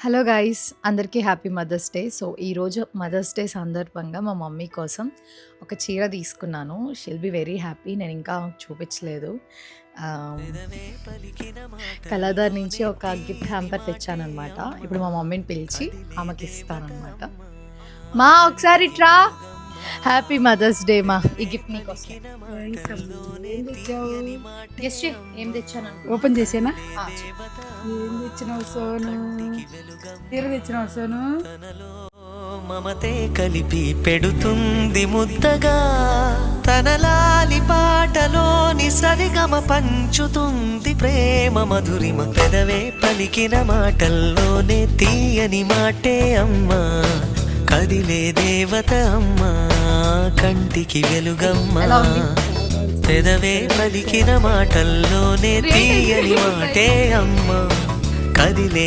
Hello guys! అందరికీ happy mother's day. So, ఈరోజు mothers day సందర్భంగా మా మమ్మీ కోసం ఒక చీర తీసుకున్నాను. She will be very happy. నేనింకా చూపించలేదు. ఆహ్, కలాదార్ నుంచి ఒక గిఫ్ట్ హ్యాంపర్ తెచ్చాననమాట. ఇప్పుడు మా మమ్మీని పిలిచి ఆమెకిస్తాననమాట. మా ఒకసారి ఇట్రా. హ్యాపీ మదర్స్ డే మా. ఈ గిఫ్ట్ నీకోసం. థాంక్స్ అమ్మ. ఏం తెచ్చావు? గెస్ చెయ్ ఏం తెచ్చానని. ఓపెన్ చేసేనా? చెప్పు. ఏం తెచ్చినావు సోను? చీర తెచ్చినావు సోను? మమతే కలిపి పెడుతుంది ముద్దగా, తనలాలి పాటలోని సరిగమ పంచుతుంది ప్రేమ మధురిమ. పెదవే పలికిన మాటల్లోనే తీయని మాటే అమ్మా, కదిలే దేవత అమ్మా, కంటికి వెలుగమ్మా. పెదవే పలికిన మాటల్లోనే తీయని మాటే అమ్మా, కదిలే